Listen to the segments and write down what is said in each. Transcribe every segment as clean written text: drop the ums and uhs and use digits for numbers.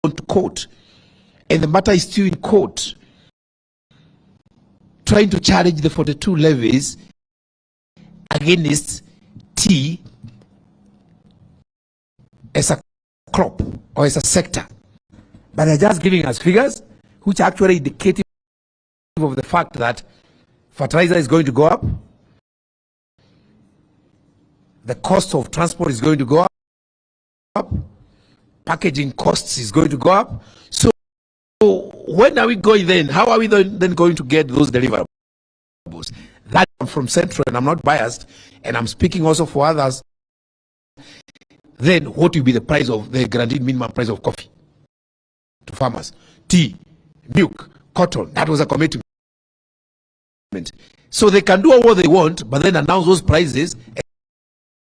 to court, and the matter is still in court, trying to challenge the 42 levies against tea as a crop or as a sector. But they're just giving us figures which are actually indicative of the fact that fertilizer is going to go up, the cost of transport is going to go up, packaging costs is going to go up. So when are we going then? How are we then going to get those deliverables? That from Central, and I'm not biased, and I'm speaking also for others. Then what will be the price of the guaranteed minimum price of coffee to farmers? Tea, milk, cotton. That was a commitment. So they can do what they want, but then announce those prices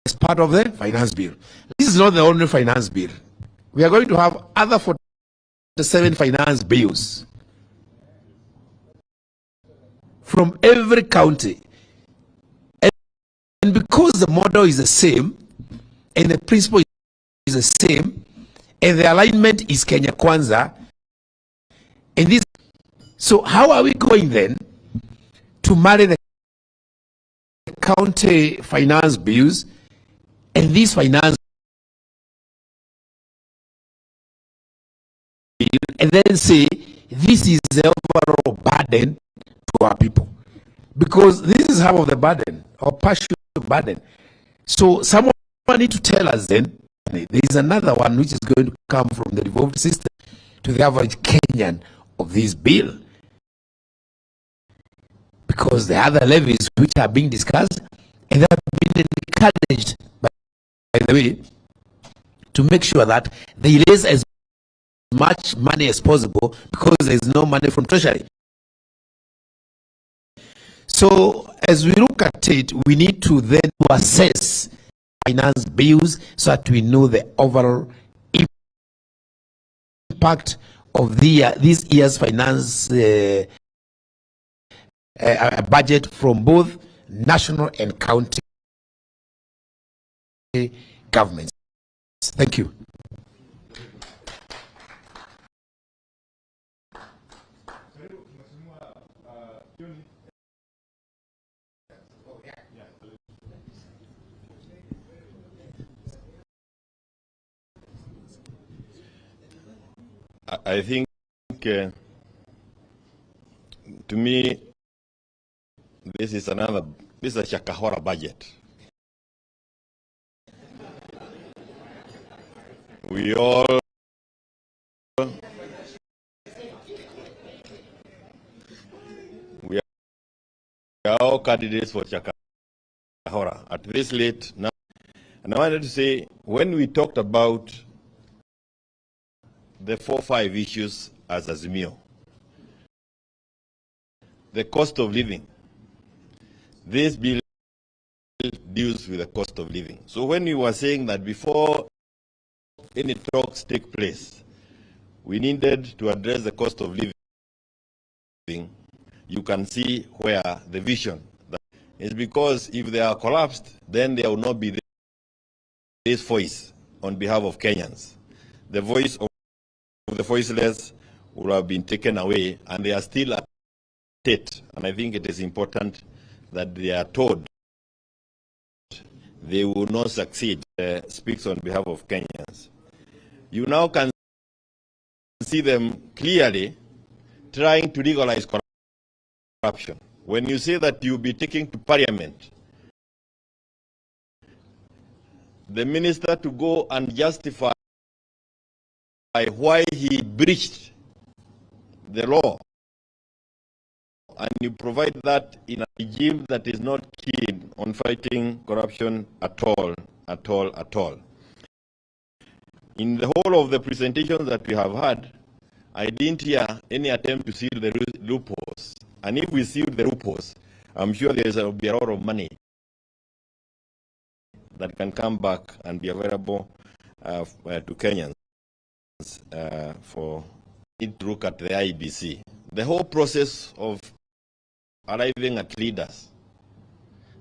as part of the finance bill. This is not the only finance bill. We are going to have other 47 finance bills from every county. And because the model is the same, and the principle is the same, and the alignment is Kenya Kwanza, and this, so how are we going then to marry the county finance bills and these finance bill, and then say this is the overall burden to our people? Because this is half of the burden, or partial burden. So someone need to tell us then, there is another one which is going to come from the devolved system to the average Kenyan of this bill. Because the other levies which are being discussed, and they have been encouraged, by the way, to make sure that they raise as much money as possible, because there is no money from Treasury. So as we look at it, we need to then assess finance bills so that we know the overall impact of this year's finance budget from both national and county governments. Thank you. I think, to me, this is a Shakahora budget. We are all candidates for Shakahora at this late now. And I wanted to say, when we talked about the 4-5 issues as Azimio, the cost of living, this bill deals with the cost of living. So when we were saying that before any talks take place, we needed to address the cost of living, you can see where the vision is, because if they are collapsed, then there will not be this voice on behalf of Kenyans. The voice of the voiceless will have been taken away, and they are still at state. And I think it is important that they are told they will not succeed. Speaks on behalf of Kenyans. You now can see them clearly trying to legalize corruption. When you say that you'll be taking to Parliament the minister to go and justify why he breached the law, and you provide that in a regime that is not keen on fighting corruption at all. In the whole of the presentations that we have had, I didn't hear any attempt to seal the loopholes. And if we seal the loopholes, I'm sure there will be a lot of money that can come back and be available to Kenyans for it to look at the IBC. The whole process of arriving at leaders.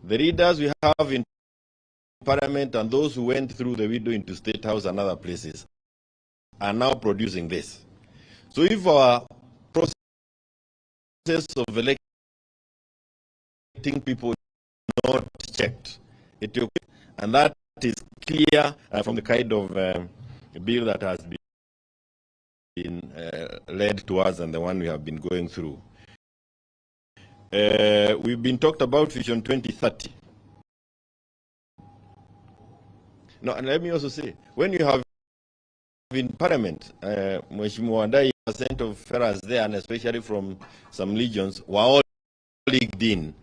The leaders we have in Parliament and those who went through the window into State House and other places are now producing this. So if our process of electing people is not checked, it will, and that is clear from the kind of bill that has been led to us and the one we have been going through. We've been talked about Vision 2030. Now, and let me also say, when you have in Parliament, Mheshimiwa Wadai, % of fellas there, and especially from some legions, were all leagued in.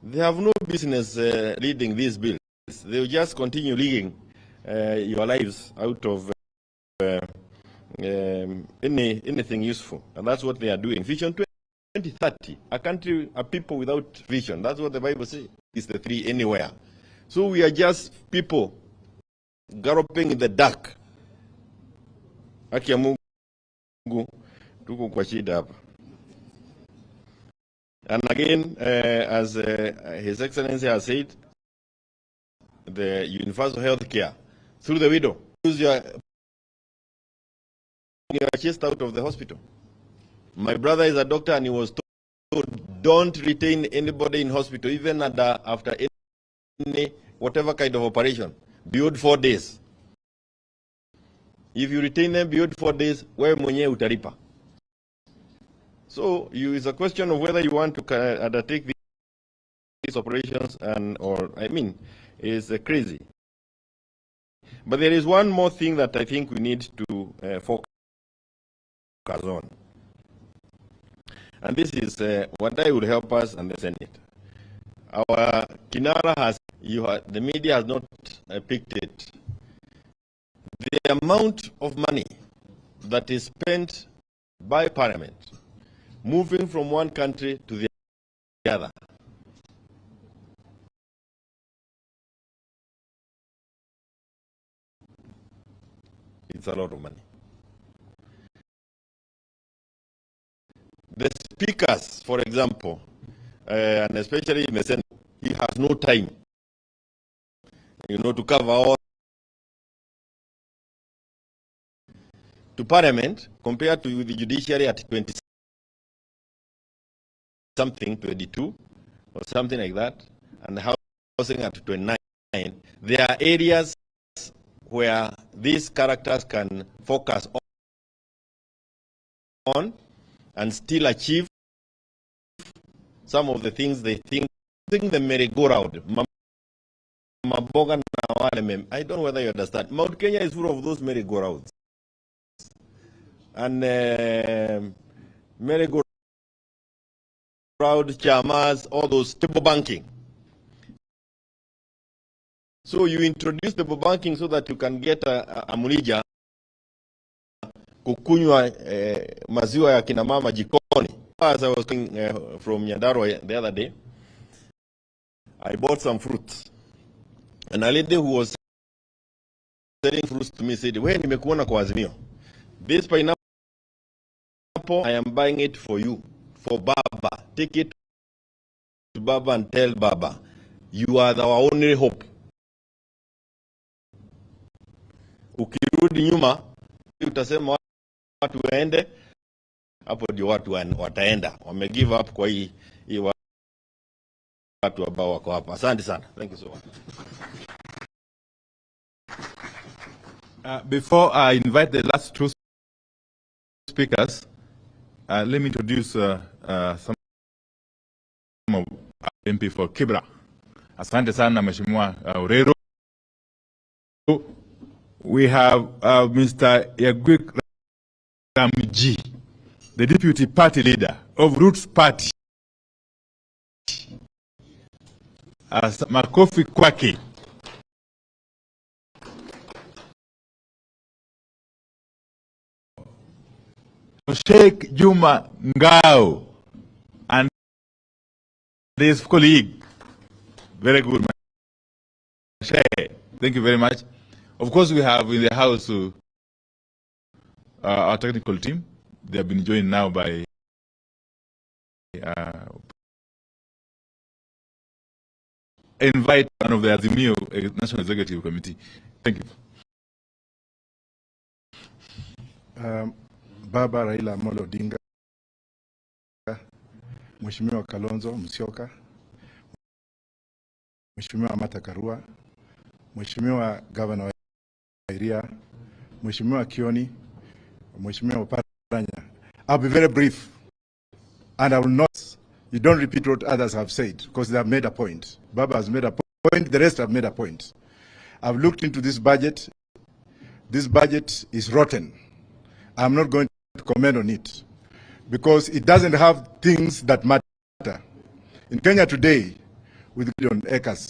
They have no business leading these bills. They will just continue leaguing your lives out of anything useful. And that's what they are doing. Vision 2030, a country, a people without vision. That's what the Bible says. It's the three anywhere. So we are just people galloping in the dark. Haki ya Mungu, tuko kwa shida hapa. And again, as His Excellency has said, the universal health care through the widow. You are chased out of the hospital. My brother is a doctor and he was told, don't retain anybody in hospital, even after any whatever kind of operation, beyond 4 days. If you retain them beyond 4 days, wewe mwenyewe utalipa. So it's a question of whether you want to undertake these operations, is crazy. But there is one more thing that I think we need to focus on. And this is what I would help us and the Senate. Our Kinara has, the media has not picked it. The amount of money that is spent by Parliament moving from one country to the other. It's a lot of money. The speakers, for example, and especially in the Senate, he has no time, to cover all. To Parliament, compared to the judiciary at 20 something, 22 or something like that, and the housing at 29, there are areas where these characters can focus on and still achieve some of the things they think the merry-go-round. I don't know whether you understand. Mount Kenya is full of those merry-go-rounds. And merry-go-round, chamas, all those table banking. So you introduce table banking so that you can get a mulija kukunywa maziwa ya kina mama jikoni. As I was coming from Nyandarua the other day, I bought some fruits. And a lady who was selling fruits to me said, "When nimekuona kwa Azimio, this pineapple, I am buying it for you, for Baba. Take it to Baba and tell Baba, you are our only hope." Ukirudi nyuma, utasema watu waende, hapo ndio watu wataenda. Wame give up kwa hii watu ambao wako hapa. Asante sana. Thank you so much. Before I invite the last two speakers, let me introduce some of MP for Kibra. Asante sana Mheshimiwa Urero. We have Mr. Yagwik Ramji, the Deputy Party Leader of Roots Party. Makofi kwake. Sheikh Juma Ngao and his colleague. Very good, Sheikh. Thank you very much. Of course, we have in the house our technical team. They have been joined now by invite one of the Azimio National Executive Committee. Thank you. Baba Raila Odinga, Mheshimiwa Kalonzo Musyoka, Mheshimiwa Martha Karua, Mheshimiwa Governor wa Iria, Mheshimiwa Kioni, Mheshimiwa Paranya. I'll be very brief, and I will not, you don't repeat what others have said, because they have made a point. Baba has made a point, the rest have made a point. I've looked into this budget. This budget is rotten. I'm not going to comment on it, because it doesn't have things that matter. In Kenya today, with 1 million acres,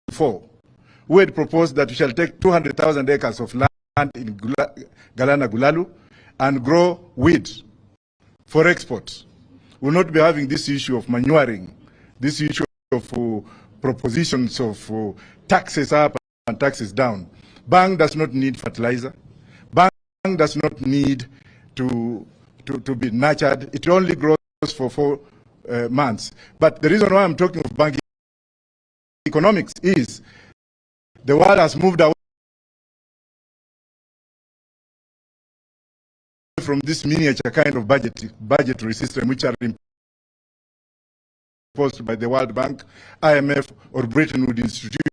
before, we had proposed that we shall take 200,000 acres of land in Galana Gulalu and grow wheat for export. We'll not be having this issue of manuring, this issue of propositions of taxes up and taxes down. Bank does not need fertilizer. Bank does not need to be nurtured. It only grows for 4 months. But the reason why I'm talking of banking economics is the world has moved away from this miniature kind of budgetary system which are imposed by the World Bank, IMF, or Bretton Woods institutions.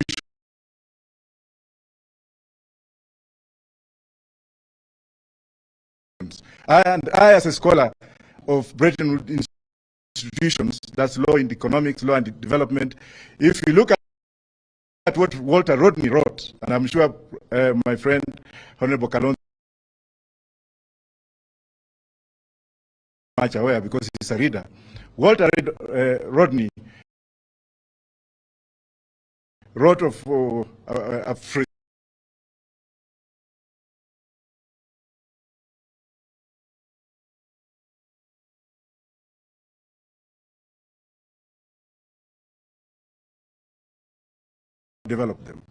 I, as a scholar of Bretton Woods institutions, that's law in economics, law and development, if you look at what Walter Rodney wrote, and I'm sure my friend Honorable Kalonzo much aware because he's a reader. Walter Rodney wrote of a phrase develop them.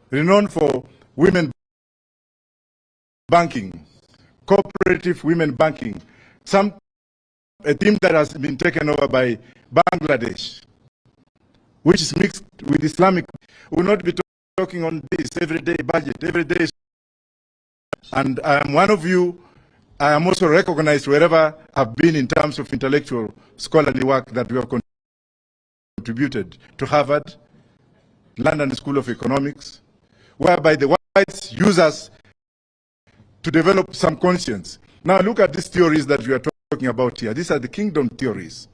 Renowned for women banking, cooperative women banking, a theme that has been taken over by Bangladesh, which is mixed with Islamic. We will not be talking on this everyday budget, every day. And I am one of you. I am also recognized wherever I've been in terms of intellectual scholarly work that we have contributed to Harvard, London School of Economics, whereby the whites use us to develop some conscience. Now look at these theories that we are talking about here. These are the kingdom theories.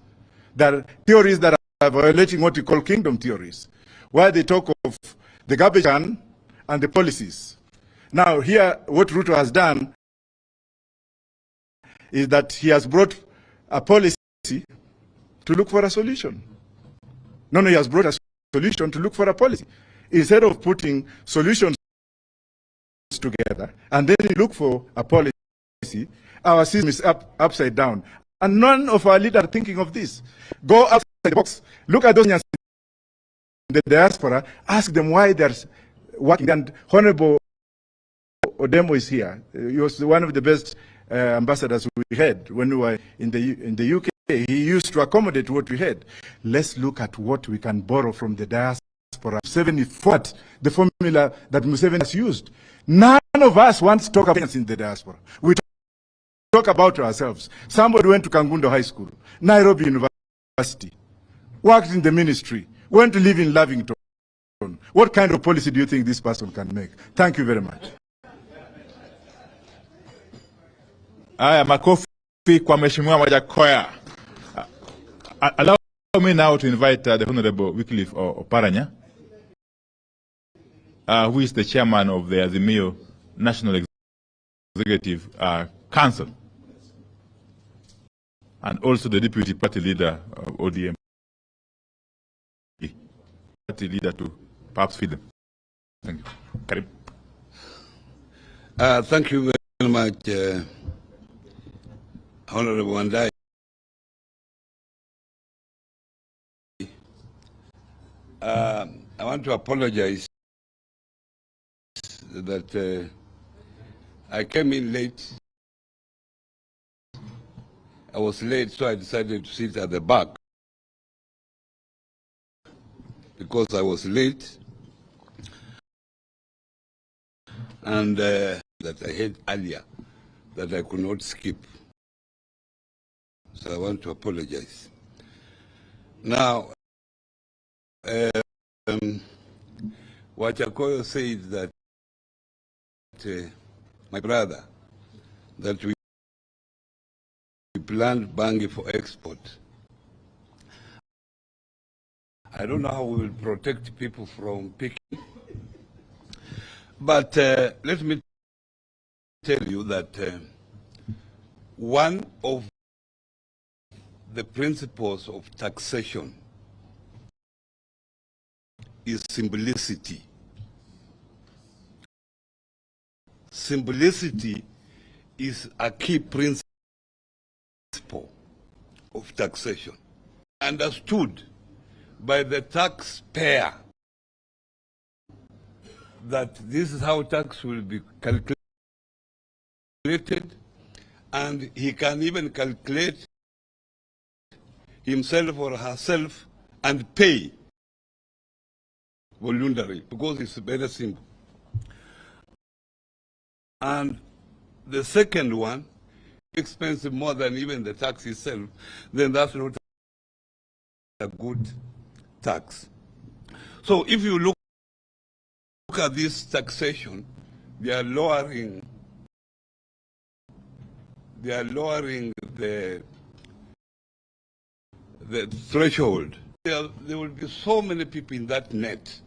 That are theories that are violating what we call kingdom theories, where they talk of the garbage can and the policies. Now here, what RUTO has done is that he has brought a policy to look for a solution. No, he has brought a solution to look for a policy. Instead of putting solutions together and then you look for a policy, our system is upside down. And none of our leaders are thinking of this. Go outside the box. Look at those Kenyans in the diaspora. Ask them why they're working. And Honorable Odemo is here. He was one of the best ambassadors we had when we were in the UK. He used to accommodate what we had. Let's look at what we can borrow from the diaspora. Museveni fought the formula that Museveni has used. None of us wants to talk about Kenyans in the diaspora. We talk about ourselves. Somebody went to Kangundo High School, Nairobi University, worked in the ministry, went to live in Lavington. What kind of policy do you think this person can make? Thank you very much. Aya, makofi kwa Mheshimiwa Majakoya. Allow me now to invite the Honorable Wycliffe Oparanya, who is the chairman of the Azimio National Executive Council, and also the deputy party leader of ODM. Party leader to perhaps feed them. Thank you. Karim. Thank you very much, Honorable Wandai. I want to apologize that I came in late. I was late, so I decided to sit at the back because I was late. and that I had earlier that I could not skip. So I want to apologize. Now, Wachakoyo said that my brother, that we planned bangi for export. I don't know how we will protect people from picking. But let me tell you that one of the principles of taxation is simplicity. Simplicity is a key principle of taxation, understood by the taxpayer, that this is how tax will be calculated, and he can even calculate himself or herself and pay voluntarily, because it's very simple. And the second one, expensive more than even the tax itself, then that's not a good tax. So if you look at this taxation, they are lowering the threshold. There will be so many people in that net.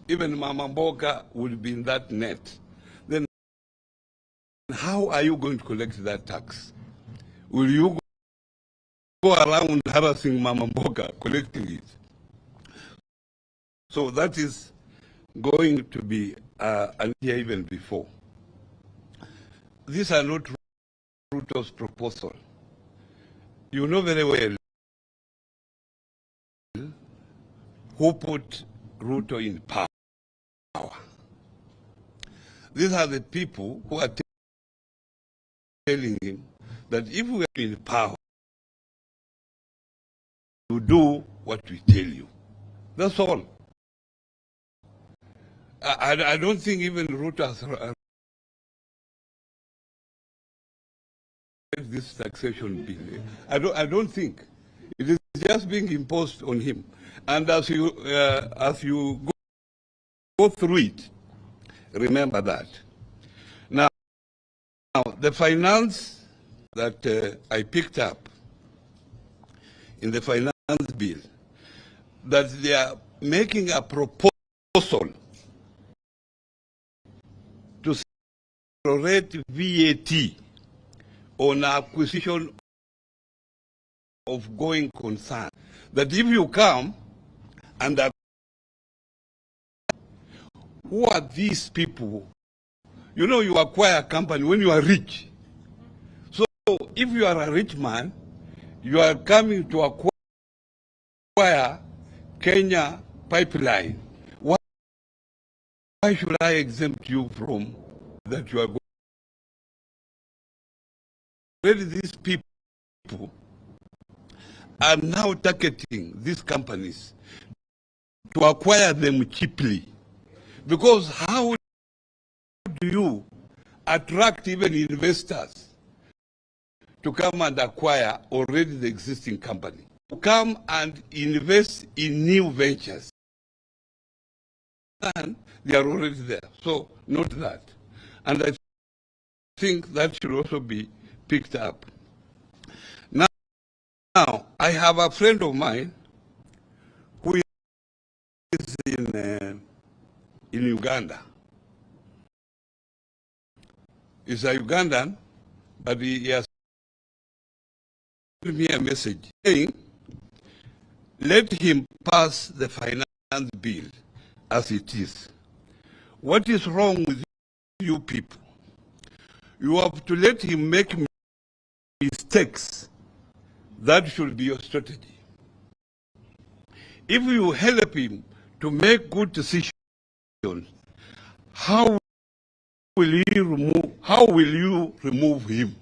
Even Mama Mboga will be in that net. Then how are you going to collect that tax? Will you go around harassing Mama Mboga, collecting it? So that is going to be an idea even before. These are not RUTO's proposal. You know very well who put RUTO in power. These are the people who are telling him that if we are in power, you do what we tell you. That's all. I don't think even RUTO has this taxation bill. I don't think. It is just being imposed on him. And as you go through it, remember that. Now the finance that I picked up in the finance bill, that they are making a proposal to separate VAT on acquisition of going concern. That if you come and who are these people? You know, you acquire a company when you are rich. So if you are a rich man, you are coming to acquire Kenya pipeline. Why should I exempt you from that? You are going? Already these people are now targeting these companies to acquire them cheaply. Because how do you attract even investors to come and acquire already the existing company? To come and invest in new ventures. And they are already there. So note that. And I think that should also be picked up. Now I have a friend of mine who is in Uganda. He's a Ugandan, but he has sent me a message saying, let him pass the finance bill as it is. What is wrong with you people? You have to let him make mistakes. That should be your strategy. If you help him to make good decisions, how will you remove him?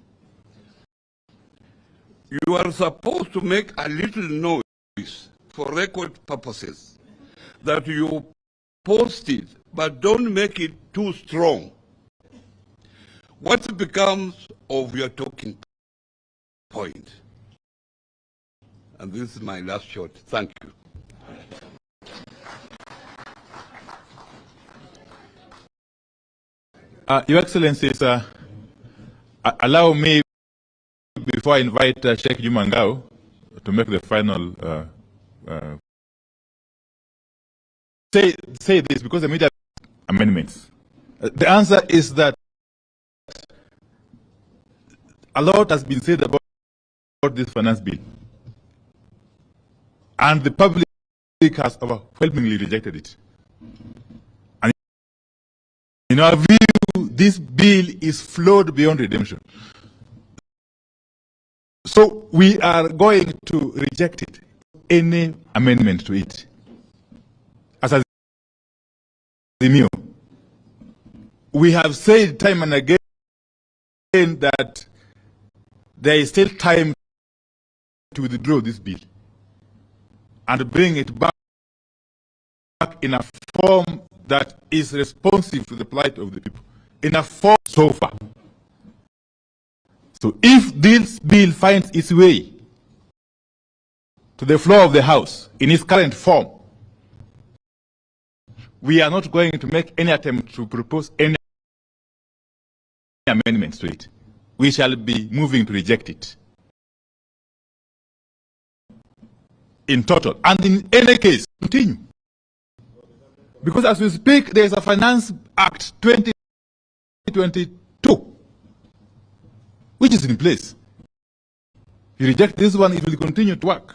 You are supposed to make a little noise for record purposes that you posted but don't make it too strong. What becomes of your talking point? And this is my last shot. Thank you. Your Excellencies, allow me, before I invite Sheikh Juma Ngao to make the final say this, because the media amendments. The answer is that a lot has been said about this finance bill, and the public has overwhelmingly rejected it. And in our view, this bill is flawed beyond redemption. So we are going to reject it, any amendment to it. As Azimio, we have said time and again that there is still time to withdraw this bill and bring it back in a form that is responsive to the plight of the people, in a form so far. So if this bill finds its way to the floor of the House in its current form, we are not going to make any attempt to propose any amendments to it. We shall be moving to reject it in total. And in any case, continue. Because as we speak, there is a Finance Act 2022, which is in place. You reject this one, it will continue to work.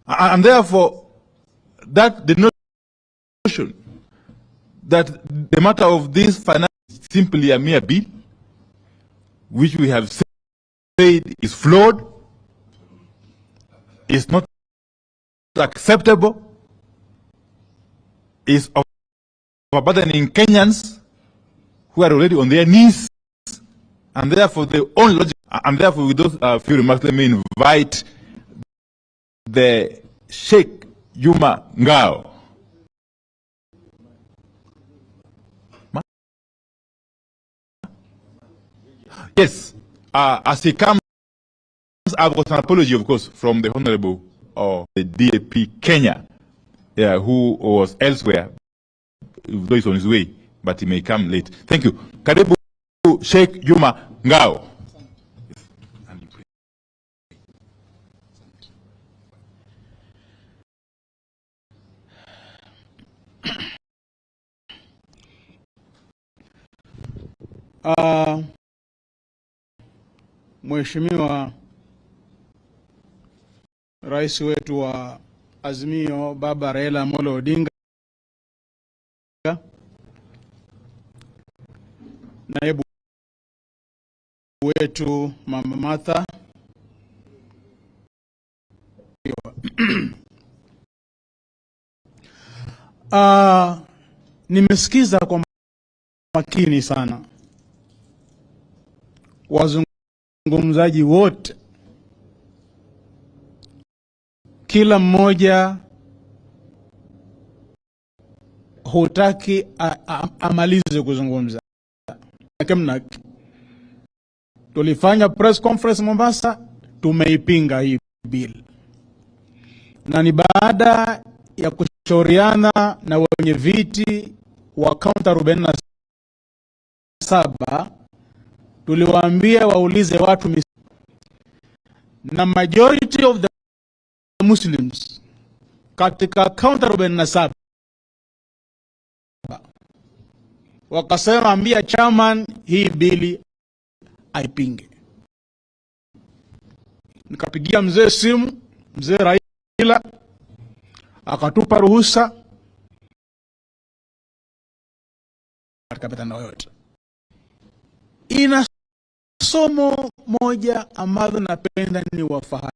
And therefore, that the notion that the matter of this finance is simply a mere bill, which we have said is flawed, is not acceptable, is overburdening Kenyans who are already on their knees, and therefore the only logic, and therefore with those few remarks, let me invite the Sheikh Juma Ngao. Yes, as he comes, I've got an apology, of course, from the Honorable the DAP Kenya, who was elsewhere, though he's on his way, but he may come late. Thank you. Karibu Sheikh Juma Ngao. Mheshimiwa Rais wetu wa Azimio Baba Raila Amolo Odinga, naibu wetu Mama Martha, nimesikiza kwa makini sana wazungumzaji wote, kila mmoja hutaki amalize kuzungumza. Tulifanya press conference Mombasa, tumeipinga hii bill, na ni baada ya kushauriana na wenye viti wa kaunti 47, tuliwaambia waulize watu, na majority of the Muslims katika kaunti 47 wakasema ambia chairman hii bili aipinge. Nikapigia mzee simu, mzee Raila akatupa ruhusa katika mitandao yote. Ina somo moja ambalo napenda ni wafahamishe.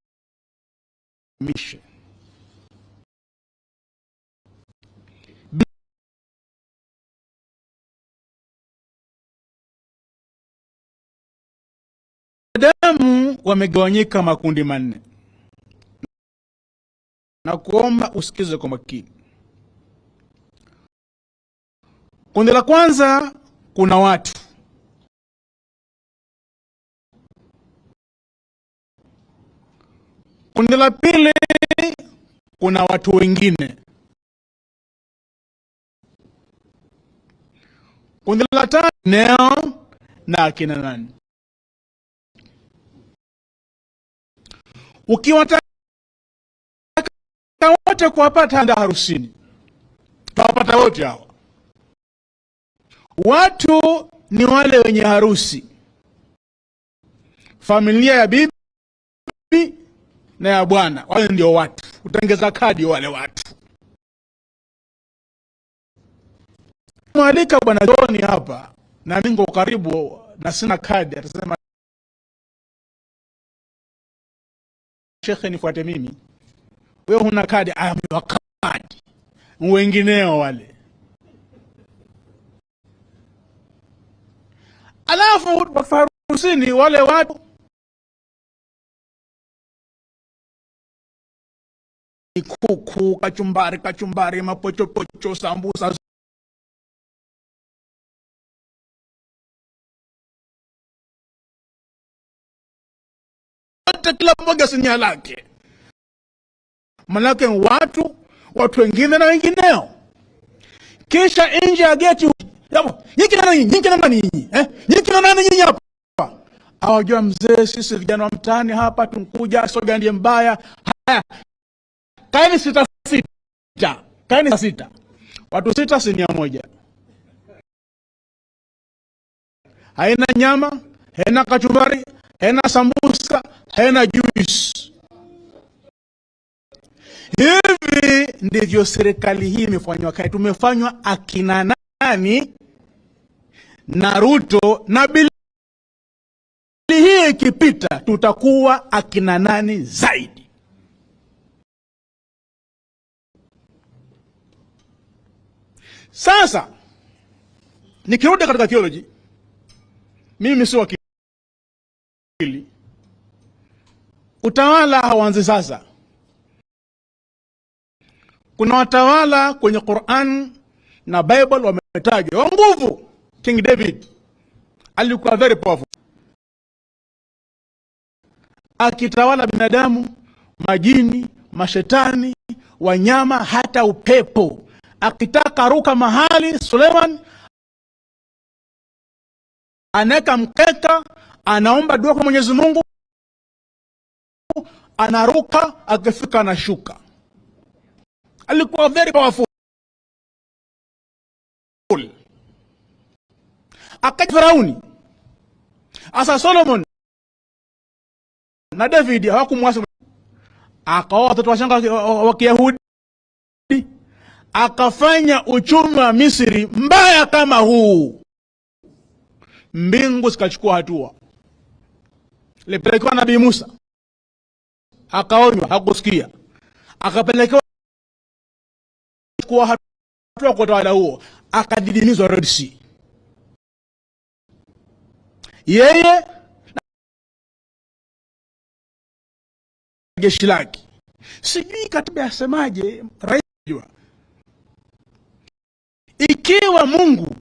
Binadamu wamegawanyika makundi manne, na kuomba usikize kwa makini. Kundi la kwanza kuna watu. Kundi la pili kuna watu wengine. Kundi la tatu neo na akina nani. Ukiwataka wote kuwapata anda harusini, tawapata wote hao. Watu ni wale wenye harusi, familia ya bibi na ya bwana, wale ndio watu. Utengeza kadi wale watu. Mwalika bwana John hapa na mingo karibu na sina kadi, atasema shekhe nifuate mimi. Wewe huna kadi, amewa kadi. Wengineo wale. Alafu wafarusini wale watu kuku, kachumbari, mapochopocho, sambusa, kila mmoja sinia lake. Manake watu wengine na wengineo. Kisha nje ya geti, nyinyi nani hapa? Hawajua mzee, sisi vijana wa mtaani hapa tunkuja, soga ndiye mbaya. Haya, kaeni sita. Watu 6 sinia moja. Haina nyama, haina kachumbari, haina sambusa, haina juice. Hivi ndivyo serikali hii imefanywa. Tumefanywa akina nani na RUTO, na bili hii ikipita tutakuwa akina nani zaidi. Sasa nikirudi katika theology, mimi si wakili. Utawala hauanzi sasa. Kuna watawala kwenye Qur'an na Bible wametajwa wa nguvu. King David alikuwa very powerful, akitawala binadamu, majini, mashetani, wanyama, hata upepo. Akitaka ruka mahali, Suleiman anaweka mkeka, anaomba dua kwa Mwenyezi Mungu, anaruka, akifika anashuka. Alikuwa very powerful. Akaja Firauni. Asa Solomon na David hawakumwasi, akaoa watoto wachanga wa Kiyahudi, akafanya uchumi wa Misri mbaya kama huu. Mbingu zikachukua hatua. Lipelekewa Nabii Musa, akaonywa, hakusikia. Akapelekewa kwa hatua kwa utawala huo, akadidimizwa Red Sea. Yeye jeshi lake. Sijui katiba yasemaje, raia. Ikiwa Mungu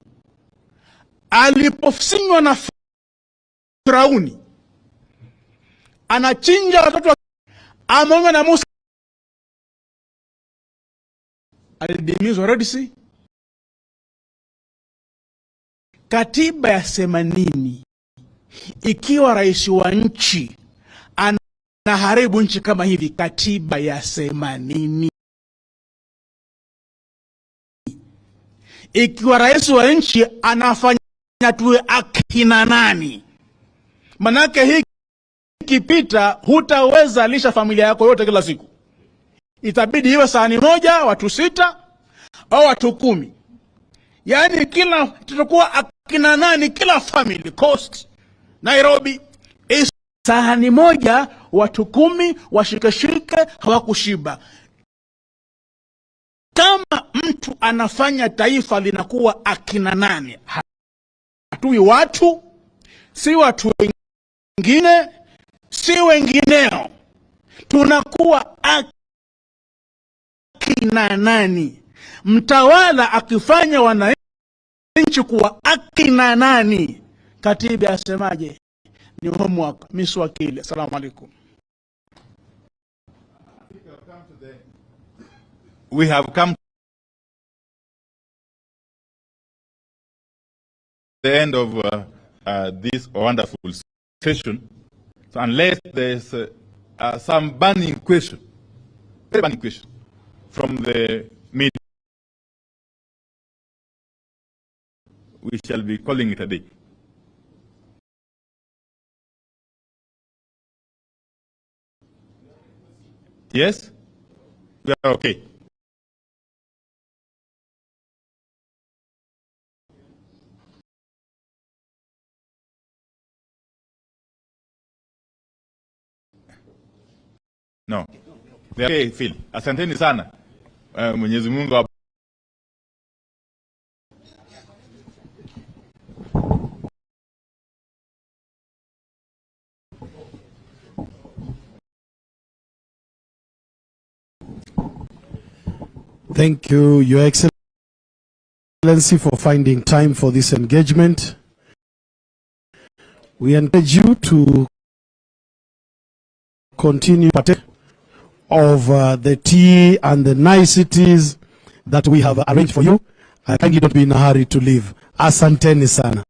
alipofsinywa na Firauni anachinja watoto, ameonywa na Musa, alidimizwa Red Sea. Katiba yasema nini ikiwa rais wa nchi anaharibu nchi kama hivi? Katiba yasema nini ikiwa rais wa nchi anafanya tuwe akina nani? Manake hii kipita, hutaweza lisha familia yako yote kila siku. Itabidi iwe sahani moja, watu 6 au watu 10. Yani kila tutakuwa akina nani, kila family Coast, Nairobi, sahani moja, watu 10 washikeshike, hawakushiba. Kama mtu anafanya taifa linakuwa akina nani, hatui watu, si watu wengine, si wengineo, tunakuwa akina nani? Mtawala akifanya wananchi wananchi kuwa akina nani. Katiba asemaje? Ni homework. Miss Wakili, assalamu alaikum. We have come to the end of this wonderful session. So unless there's some burning question, very burning question from the media, we shall be calling it a day. Yes? We are okay. No. Okay, Phil. Asanteni sana. Mwenyezi Mungu. Thank you, Your Excellency, for finding time for this engagement. We encourage you to continue partake of the tea and the niceties that we have arranged for you. I thank you, don't be in a hurry to leave. Asanteni sana.